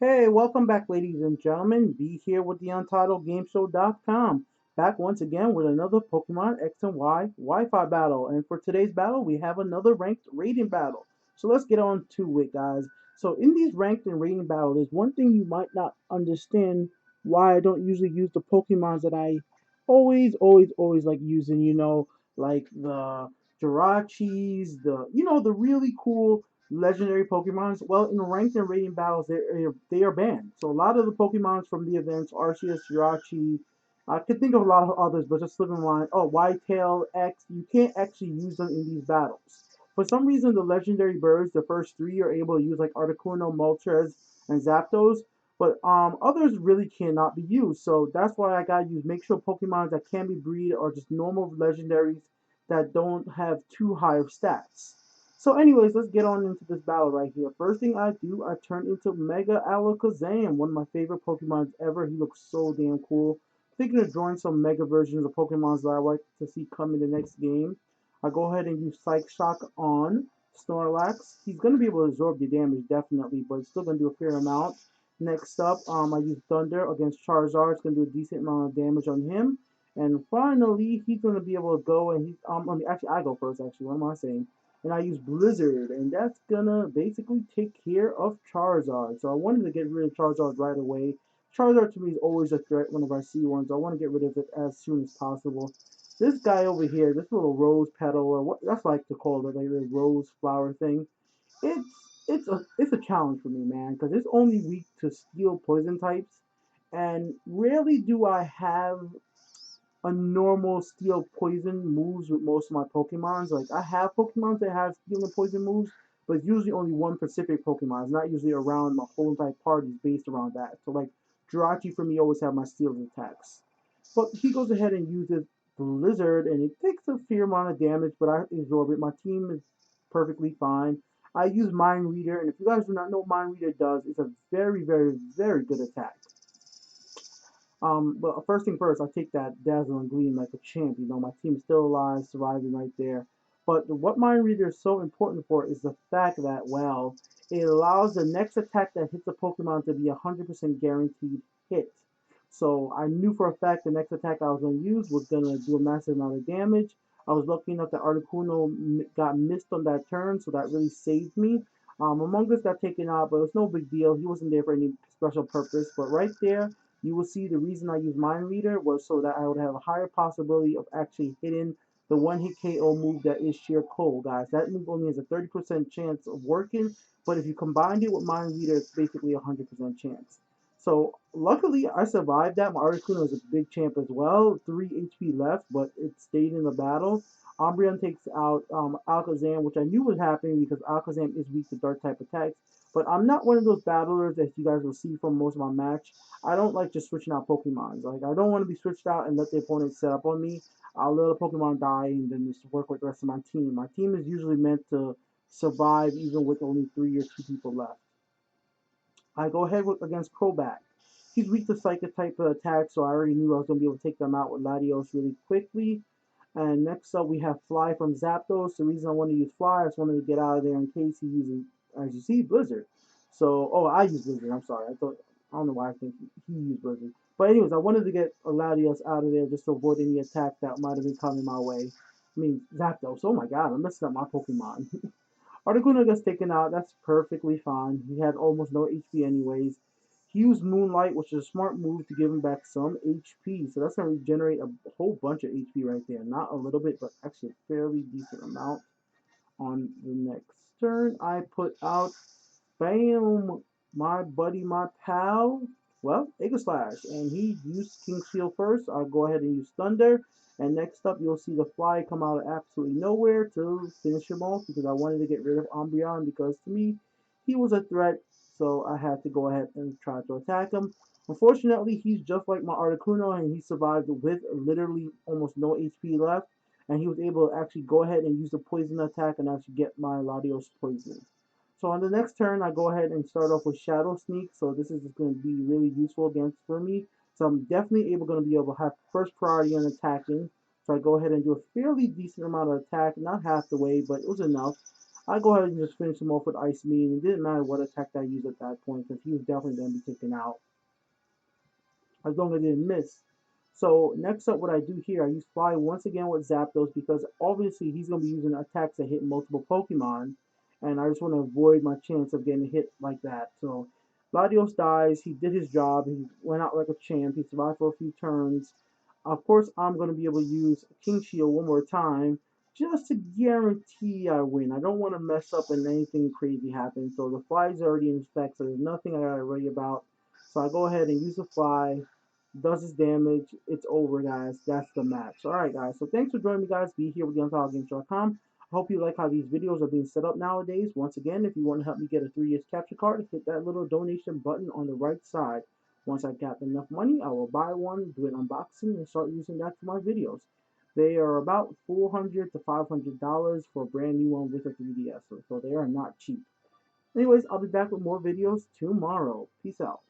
Hey, welcome back, ladies and gentlemen. Be here with the UntitledGameShow.com. Back once again with another Pokemon X and Y Wi-Fi battle. And for today's battle, we have another ranked rating battle. So let's get on to it, guys. So in these ranked and rating battles, there's one thing you might not understand why I don't usually use the Pokemons that I always like using. Like the Jirachis, the really cool legendary Pokemons. Well, in ranked and rating battles, they are banned. So a lot of the Pokemons from the events, Arceus, Jirachi, I could think of a lot of others, but just slipping in mind. Oh, Whitetail, X, you can't actually use them in these battles. For some reason, the legendary birds, the first three, are able to use like Articuno, Moltres, and Zapdos. But others really cannot be used. So that's why I gotta use make sure Pokemons that can be breed are just normal legendaries that don't have too high of stats. So anyways, let's get on into this battle right here. First thing I do, I turn into Mega Alakazam, one of my favorite Pokemons ever. He looks so damn cool. Thinking of drawing some Mega versions of Pokemons that I like to see come in the next game. I go ahead and use Psych Shock on Snorlax. He's going to be able to absorb the damage, definitely, but it's still going to do a fair amount. Next up, I use Thunder against Charizard. It's going to do a decent amount of damage on him. And finally, he's going to be able to go and actually, I go first, actually. What am I saying? And I use Blizzard, and that's gonna basically take care of Charizard. So I wanted to get rid of Charizard right away. Charizard to me is always a threat whenever I see one, so I want to get rid of it as soon as possible. This guy over here, this little rose petal, or what that's what I like to call it, like the rose flower thing. It's it's a challenge for me, man, because it's only weak to steel poison types, and rarely do I have a normal steel poison moves with most of my Pokemons. Like I have Pokemons that have steel and poison moves, but it's usually only one specific Pokemon. It's not usually around my whole entire party is based around that. So like Jirachi for me always have my steel attacks. But he goes ahead and uses Blizzard and it takes a fair amount of damage, but I absorb it. My team is perfectly fine. I use Mind Reader, and if you guys do not know what Mind Reader does, it's a very good attack. But first thing first, I take that Dazzle and Gleam like a champ. My team's still alive, surviving right there. But what Mind Reader is so important for is the fact that, well, it allows the next attack that hits a Pokemon to be 100% guaranteed hit. So I knew for a fact the next attack I was going to use was going to do a massive amount of damage. I was lucky enough that Articuno got missed on that turn, so that really saved me. Among Us got taken out, but it was no big deal. He wasn't there for any special purpose. But right there, you will see the reason I use Mind Reader was so that I would have a higher possibility of actually hitting the one hit KO move that is Sheer Cold, guys. That move only has a 30% chance of working, but if you combined it with Mind Reader, it's basically a 100% chance. So luckily, I survived that. My Articuno is a big champ as well. 3 HP left, but it stayed in the battle. Umbreon takes out Alakazam, which I knew would happen because Alakazam is weak to dark type attacks. But I'm not one of those battlers that you guys will see from most of my match. I don't like just switching out Pokemons. Like I don't want to be switched out and let the opponent set up on me. I'll let a Pokemon die and then just work with the rest of my team. My team is usually meant to survive even with only 3 or 2 people left. I go ahead with against Crobat. He's weak to Psychic type of attack, so I already knew I was going to be able to take them out with Latios really quickly. And next up, we have Fly from Zapdos. The reason I want to use Fly, I just wanted to get out of there in case he uses, as you see, Blizzard. So, oh, I use Blizzard. I'm sorry. I don't know why I think he used Blizzard. But anyways, I wanted to get Latios out of there just to avoid any attack that might have been coming my way. I mean, Zapdos. Oh my God, I'm messing up my Pokemon. Articuno gets taken out. That's perfectly fine. He had almost no HP anyways. He used Moonlight, which is a smart move to give him back some HP. So that's going to regenerate a whole bunch of HP right there. Not a little bit, but actually a fairly decent amount. On the next turn, I put out, bam, my buddy, my pal, well, Slash. And he used King Shield first. I'll go ahead and use Thunder. And next up, you'll see the Fly come out of absolutely nowhere to finish him off because I wanted to get rid of Umbreon because to me, he was a threat. So I had to go ahead and try to attack him. Unfortunately, he's just like my Articuno and he survived with literally almost no HP left. And he was able to actually go ahead and use the poison attack and actually get my Latios poisoned. So on the next turn, I go ahead and start off with Shadow Sneak. So this is just going to be really useful against for me. So I'm definitely going to be able to have first priority on attacking. So I go ahead and do a fairly decent amount of attack, not half the way, but it was enough. I go ahead and just finish him off with Ice Beam. It didn't matter what attack I used at that point because he was definitely going to be taken out as long as I didn't miss. So next up, what I do here, I use Fly once again with Zapdos because obviously he's going to be using attacks that hit multiple Pokemon, and I just want to avoid my chance of getting hit like that. So Latios dies. He did his job. He went out like a champ. He survived for a few turns. Of course, I'm going to be able to use King Shield one more time just to guarantee I win. I don't want to mess up and anything crazy happens. So the Fly's already in effect, so there's nothing I got to worry about. So I go ahead and use the Fly, does his damage. It's over, guys. That's the match. All right, guys. So thanks for joining me, guys. Be here with the UntitledGameShow.com. I hope you like how these videos are being set up nowadays. Once again, if you want to help me get a 3 years capture card, hit that little donation button on the right side. Once I got enough money, I will buy one, do an unboxing, and start using that for my videos. They are about $400 to $500 for a brand new one with a 3DS, so they are not cheap. Anyways, I'll be back with more videos tomorrow. Peace out.